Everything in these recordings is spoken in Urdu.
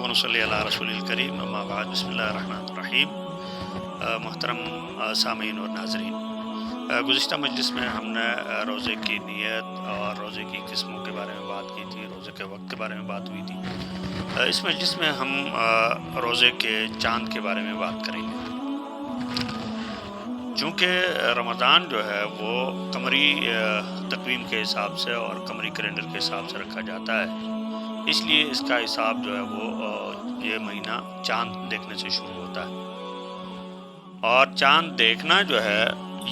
ونصلی علی رسول الکریم اما بعد بسم اللہ الرحمن الرحیم۔ محترم سامعین اور ناظرین، گزشتہ مجلس میں ہم نے روزے کی نیت اور روزے کی قسموں کے بارے میں بات کی تھی، روزے کے وقت کے بارے میں بات ہوئی تھی۔ اس مجلس میں ہم روزے کے چاند کے بارے میں بات کریں گے۔ چونکہ رمضان جو ہے وہ قمری تقویم کے حساب سے اور قمری کیلنڈر کے حساب سے رکھا جاتا ہے، اس لیے اس کا حساب جو ہے وہ یہ مہینہ چاند دیکھنے سے شروع ہوتا ہے، اور چاند دیکھنا جو ہے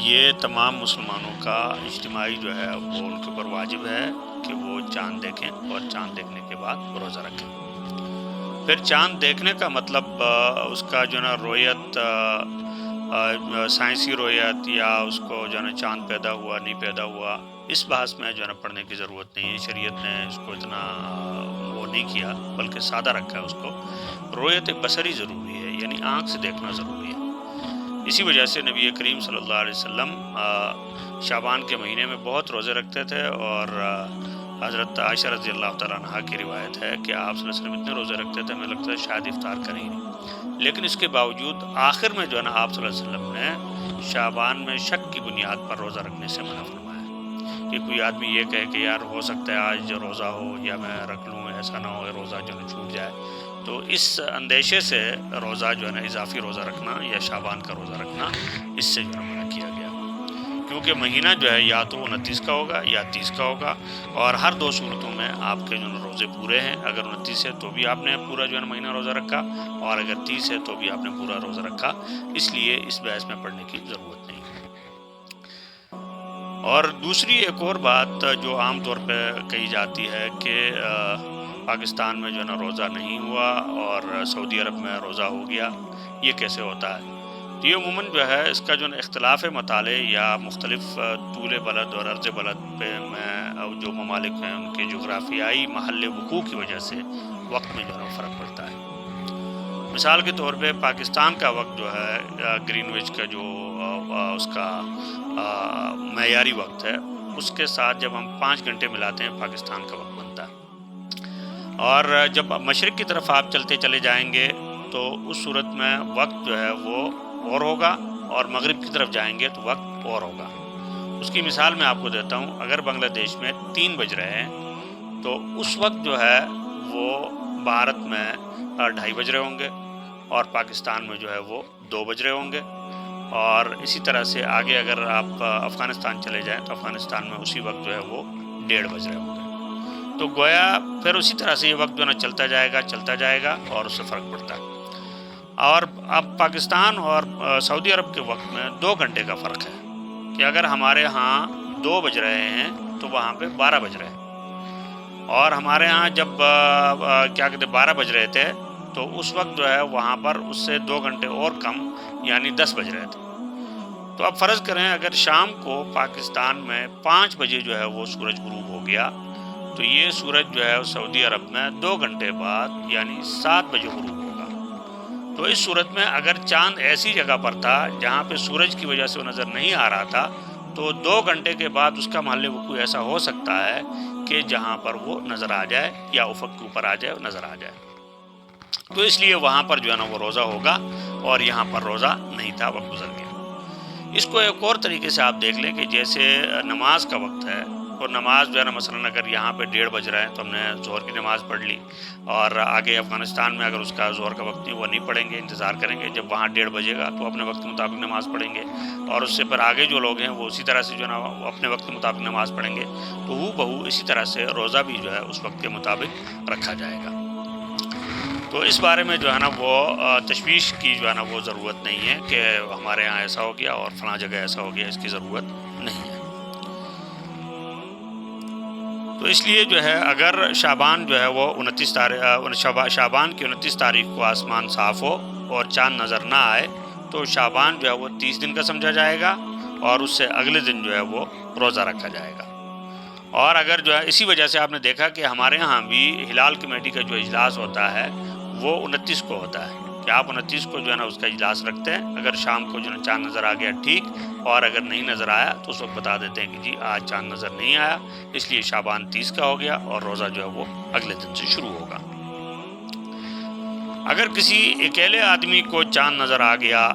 یہ تمام مسلمانوں کا اجتماعی جو ہے وہ ان کے اوپر واجب ہے کہ وہ چاند دیکھیں اور چاند دیکھنے کے بعد روزہ رکھیں۔ پھر چاند دیکھنے کا مطلب اس کا جو ہے نا رویت، سائنسی رویت یا اس کو جو ہے نا چاند پیدا ہوا نہیں پیدا ہوا، اس بحث میں جو ہے نا پڑھنے کی ضرورت نہیں ہے۔ شریعت نے اس کو اتنا وہ نہیں کیا، بلکہ سادہ رکھا ہے اس کو۔ رویت بصری ضروری ہے، یعنی آنکھ سے دیکھنا ضروری ہے۔ اسی وجہ سے نبی کریم صلی اللہ علیہ وسلم شعبان کے مہینے میں بہت روزے رکھتے تھے، اور حضرت عائشہ رضی اللہ تعالیٰ عنہ کی روایت ہے کہ آپ صلی اللہ علیہ وسلم اتنے روزے رکھتے تھے ہمیں لگتا ہے شاید افطار کریں ہی نہیں، لیکن اس کے باوجود آخر میں جو ہے نا آپ صلی اللہ علیہ وسلم نے شعبان میں شک کی بنیاد پر روزہ رکھنے سے منع فرمایا کہ کوئی آدمی یہ کہے کہ یار ہو سکتا ہے آج جو روزہ ہو یا میں رکھ لوں، ایسا نہ ہو کہ روزہ جو ہے چھوٹ جائے۔ تو اس اندیشے سے روزہ جو ہے نا اضافی روزہ رکھنا یا شعبان کا روزہ رکھنا اس سے جو ہے منع کیا گیا، کیونکہ مہینہ جو ہے یا تو 29 کا ہوگا یا 30 کا ہوگا، اور ہر دو صورتوں میں آپ کے جو ہے روزے پورے ہیں۔ اگر 29 ہے تو بھی آپ نے پورا جو ہے نا مہینہ روزہ رکھا، اور اگر 30 ہے تو بھی آپ نے پورا روزہ رکھا، اس لیے اس بحث میں پڑھنے کی ضرورت نہیں۔ اور دوسری ایک اور بات جو عام طور پہ کہی جاتی ہے کہ پاکستان میں جو ہے نا روزہ نہیں ہوا اور سعودی عرب میں روزہ ہو گیا، یہ کیسے ہوتا ہے؟ تو یہ عموماً جو ہے اس کا جو ہے اختلاف مطالعے یا مختلف طول بلد اور عرض بلد پہ میں جو ممالک ہیں ان کے جغرافیائی محل وقوع کی وجہ سے وقت میں جو ہے فرق پڑتا ہے۔ مثال کے طور پہ پاکستان کا وقت جو ہے گرین وچ کا جو اس کا معیاری وقت ہے، اس کے ساتھ جب ہم 5 گھنٹے ملاتے ہیں پاکستان کا وقت بنتا ہے، اور جب مشرق کی طرف آپ چلتے چلے جائیں گے تو اس صورت میں وقت جو ہے وہ اور ہوگا، اور مغرب کی طرف جائیں گے تو وقت اور ہوگا۔ اس کی مثال میں آپ کو دیتا ہوں، اگر بنگلہ دیش میں 3 بج رہے ہیں تو اس وقت جو ہے وہ بھارت میں 2:30 بج رہے ہوں گے، اور پاکستان میں جو ہے وہ 2 بج رہے ہوں گے، اور اسی طرح سے آگے اگر آپ افغانستان چلے جائیں تو افغانستان میں اسی وقت جو ہے وہ 1:30 بج رہے ہوں گے۔ تو گویا پھر اسی طرح سے یہ وقت جو ہے نا چلتا جائے گا اور اس سے فرق پڑتا ہے۔ اور اب پاکستان اور سعودی عرب کے وقت میں 2 گھنٹے کا فرق ہے، کہ اگر ہمارے ہاں 2 بج رہے ہیں تو وہاں پہ 12 بج رہے ہیں، اور ہمارے ہاں جب 12 بج رہے تھے تو اس وقت جو ہے وہاں پر اس سے 2 گھنٹے اور کم، یعنی 10 بج رہے تھے۔ تو اب فرض کریں اگر شام کو پاکستان میں 5 بجے جو ہے وہ سورج غروب ہو گیا، تو یہ سورج جو ہے سعودی عرب میں 2 گھنٹے بعد یعنی 7 بجے غروب ہوگا۔ تو اس صورت میں اگر چاند ایسی جگہ پر تھا جہاں پہ سورج کی وجہ سے وہ نظر نہیں آ رہا تھا، تو 2 گھنٹے کے بعد اس کا محل وقوع ایسا ہو سکتا ہے کہ جہاں پر وہ نظر آ جائے یا افق کے اوپر آ جائے، نظر آ جائے۔ تو اس لیے وہاں پر جو ہے نا وہ روزہ ہوگا، اور یہاں پر روزہ نہیں تھا، وقت گزر گیا۔ اس کو ایک اور طریقے سے آپ دیکھ لیں کہ جیسے نماز کا وقت ہے، اور نماز جو ہے نا مثلاً اگر یہاں پہ 1:30 بج رہا ہے تو ہم نے ظہر کی نماز پڑھ لی، اور آگے افغانستان میں اگر اس کا ظہر کا وقت نہیں، وہ نہیں پڑھیں گے، انتظار کریں گے جب وہاں 1:30 بجے گا تو اپنے وقت کے مطابق نماز پڑھیں گے، اور اس سے پھر آگے جو لوگ ہیں وہ اسی طرح سے جو ہے نا اپنے وقت کے مطابق نماز پڑھیں گے۔ تو ہو بہو اسی طرح سے روزہ بھی جو ہے اس وقت کے مطابق رکھا جائے گا۔ تو اس بارے میں جو ہے نا وہ تشویش کی جو ہے نا وہ ضرورت نہیں ہے کہ ہمارے ہاں ایسا ہو گیا اور فلاں جگہ ایسا ہو گیا، اس کی ضرورت نہیں ہے۔ تو اس لیے جو ہے اگر شعبان جو ہے وہ 29 تاریخ شعبان کی 29 تاریخ کو آسمان صاف ہو اور چاند نظر نہ آئے تو شعبان جو ہے وہ 30 دن کا سمجھا جائے گا، اور اس سے اگلے دن جو ہے وہ روزہ رکھا جائے گا۔ اور اگر جو ہے اسی وجہ سے آپ نے دیکھا کہ ہمارے ہاں بھی ہلال کمیٹی کا جو اجلاس ہوتا ہے وہ 29 کو ہوتا ہے، کہ آپ 29 کو جو ہے نا اس کا اجلاس رکھتے ہیں۔ اگر شام کو جو ہے چاند نظر آ گیا ٹھیک، اور اگر نہیں نظر آیا تو اس وقت بتا دیتے ہیں کہ جی آج چاند نظر نہیں آیا، اس لیے شعبان 30 کا ہو گیا، اور روزہ جو ہے وہ اگلے دن سے شروع ہوگا۔ اگر کسی اکیلے آدمی کو چاند نظر آ گیا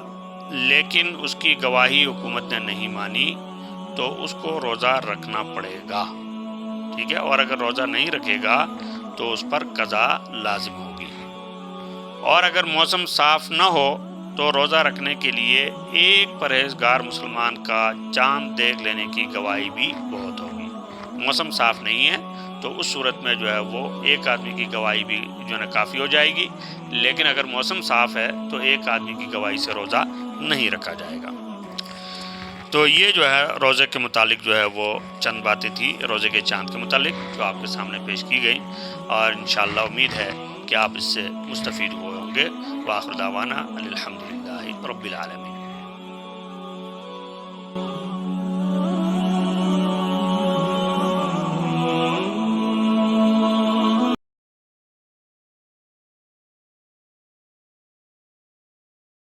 لیکن اس کی گواہی حکومت نے نہیں مانی تو اس کو روزہ رکھنا پڑے گا، ٹھیک ہے، اور اگر روزہ نہیں رکھے گا تو اس پر قضا لازم ہوگی۔ اور اگر موسم صاف نہ ہو تو روزہ رکھنے کے لیے ایک پرہیزگار مسلمان کا چاند دیکھ لینے کی گواہی بھی بہت ہوگی۔ موسم صاف نہیں ہے تو اس صورت میں جو ہے وہ ایک آدمی کی گواہی بھی جو ہے کافی ہو جائے گی، لیکن اگر موسم صاف ہے تو ایک آدمی کی گواہی سے روزہ نہیں رکھا جائے گا۔ تو یہ جو ہے روزے کے متعلق جو ہے وہ چند باتیں تھی روزے کے چاند کے متعلق جو آپ کے سامنے پیش کی گئی، اور انشاءاللہ امید ہے کہ آپ اس سے مستفید ہوئے ہوں گے۔ وآخر دعوانا الحمدللہ رب العالمین۔